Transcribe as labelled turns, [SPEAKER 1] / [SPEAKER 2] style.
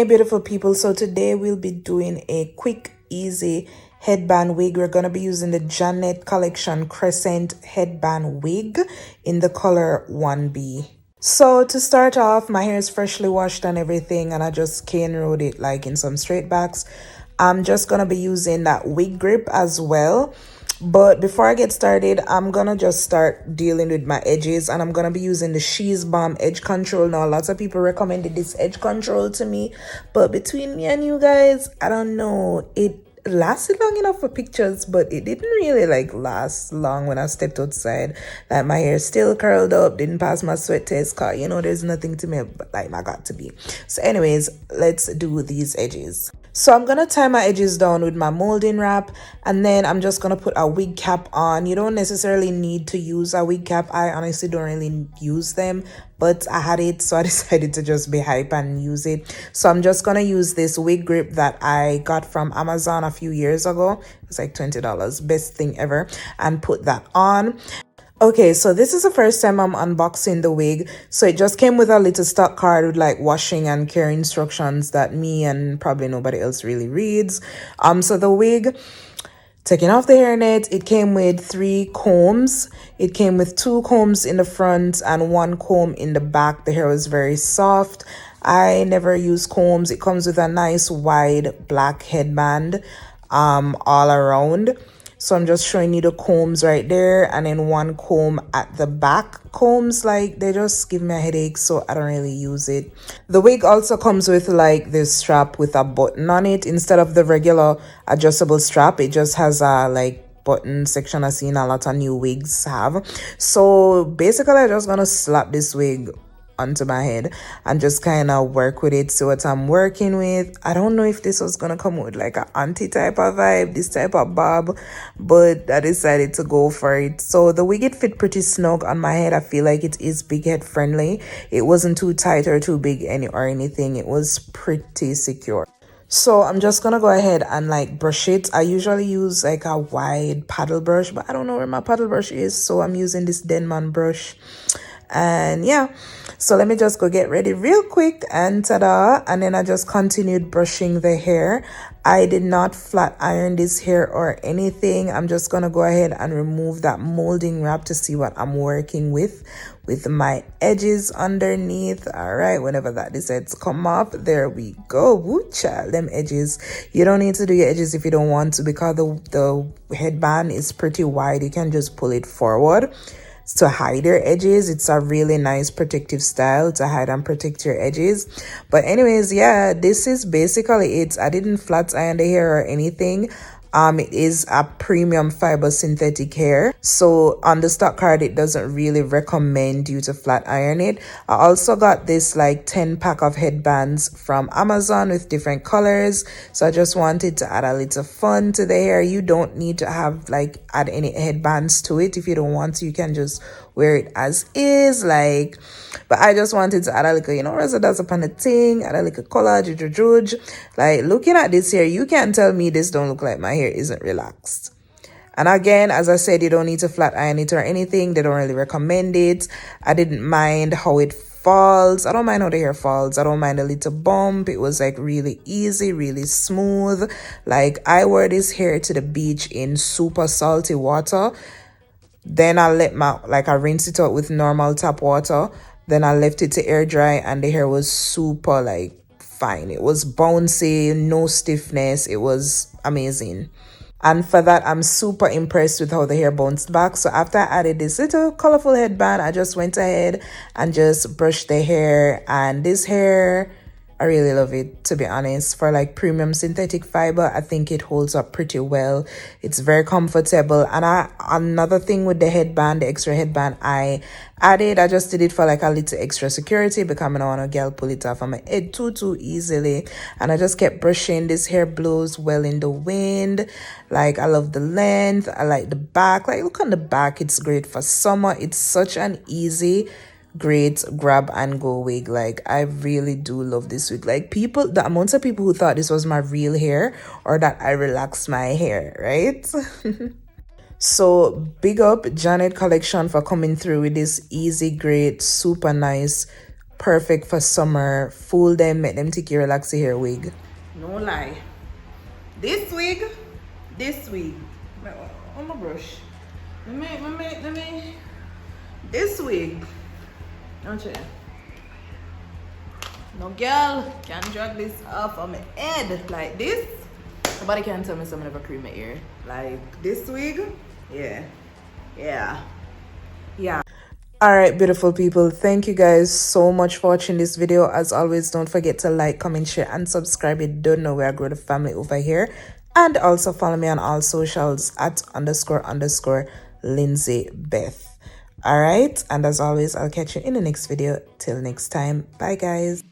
[SPEAKER 1] Hey beautiful people, so today we'll be doing a quick easy headband wig. We're going to be using the Janet collection crescent headband wig in the color 1B. So to start off, my hair is freshly washed and everything, and I just cane rolled it like in some straight backs. I'm just going to be using that wig grip as well. But before I get started, I'm gonna just start dealing with my edges, and I'm gonna be using the She's Balm edge control. Now lots of people recommended this edge control to me, but between me and you guys, I don't know, it lasted long enough for pictures, but it didn't really like last long when I stepped outside. Like my hair still curled up, didn't pass my sweat test, cause you know there's nothing to me but like I got to be. So anyways, let's do these edges. So I'm gonna tie my edges down with my molding wrap, and then I'm just gonna put a wig cap on. You don't necessarily need to use a wig cap. I honestly don't really use them, but I had it, so I decided to just be hype and use it. So I'm just gonna use this wig grip that I got from Amazon a few years ago. It's like $20, best thing ever, and put that on. Okay, so this is the first time I'm unboxing the wig. So it just came with a little stock card with like washing and care instructions that me and probably nobody else really reads. So the wig, taking off the hairnet, it came with 3 combs. It came with 2 combs in the front and 1 comb in the back. The hair was very soft. I never use combs. It comes with a nice wide black headband all around. So I'm just showing you the combs right there, and then 1 comb at the back. Combs, like, they just give me a headache, so I don't really use it. The wig also comes with like this strap with a button on it. Instead of the regular adjustable strap, it just has a like button section. I've seen a lot of new wigs have. So basically I'm just gonna slap this wig onto my head and just kind of work with it, see what I'm working with. I don't know if this was gonna come with like an auntie type of vibe, this type of bob, but I decided to go for it. So the wig, it fit pretty snug on my head. I feel like it is big head friendly. It wasn't too tight or too big or anything. It was pretty secure. So I'm just gonna go ahead and like brush it. I usually use like a wide paddle brush, but I don't know where my paddle brush is, so I'm using this Denman brush. And yeah, so let me just go get ready real quick, and ta-da. And then I just continued brushing the hair. I did not flat iron this hair or anything. I'm just gonna go ahead and remove that molding wrap to see what I'm working with my edges underneath. All right, whenever that decides to come up, there we go. Woo child, them edges. You don't need to do your edges if you don't want to, because the headband is pretty wide. You can just pull it forward to hide your edges. It's a really nice protective style to hide and protect your edges. But anyways, yeah, this is basically it. I didn't flat iron the hair or anything. It is a premium fiber synthetic hair, so on the stock card it doesn't really recommend you to flat iron it. I also got this like 10 pack of headbands from Amazon with different colors, so I just wanted to add a little fun to the hair. You don't need to have like add any headbands to it. If you don't want to, you can just wear it as is, like, but I just wanted to add a little, you know, residence upon the thing, add a little color, juju. Like, looking at this hair, you can't tell me this don't look like my hair isn't relaxed. And again, as I said, you don't need to flat iron it or anything. They don't really recommend it. I didn't mind how it falls. I don't mind how the hair falls. I don't mind a little bump. It was like really easy, really smooth. Like, I wore this hair to the beach in super salty water. Then I I rinse it out with normal tap water. Then I left it to air dry, and the hair was super like fine. It was bouncy, no stiffness. It was amazing. And for that, I'm super impressed with how the hair bounced back. So after I added this little colorful headband, I just went ahead and just brushed the hair. And this hair, I really love it, to be honest. For like premium synthetic fiber, I think it holds up pretty well. It's very comfortable. And another thing with the headband, the extra headband I added, I just did it for like a little extra security, because I don't want a girl pull it off on my head too easily. And I just kept brushing. This hair blows well in the wind. Like, I love the length. I like the back. Like, look on the back. It's great for summer. It's such an easy, great grab and go wig. Like, I really do love this wig. Like, the amount of people who thought this was my real hair or that I relaxed my hair, right? So big up Janet collection for coming through with this easy, great, super nice perfect for summer. Fool them, make them take your relaxy hair wig. No lie. This wig. On my brush. Let me. This wig. Don't you? No girl can drag this off on my head like this. Nobody can tell me someone never cream my ear. Like this wig. Yeah. Alright, beautiful people, thank you guys so much for watching this video. As always, don't forget to like, comment, share, and subscribe. You don't know where I grow the family over here. And also follow me on all socials at __ Lindsey Beth. Alright, and as always, I'll catch you in the next video. Till next time, bye guys.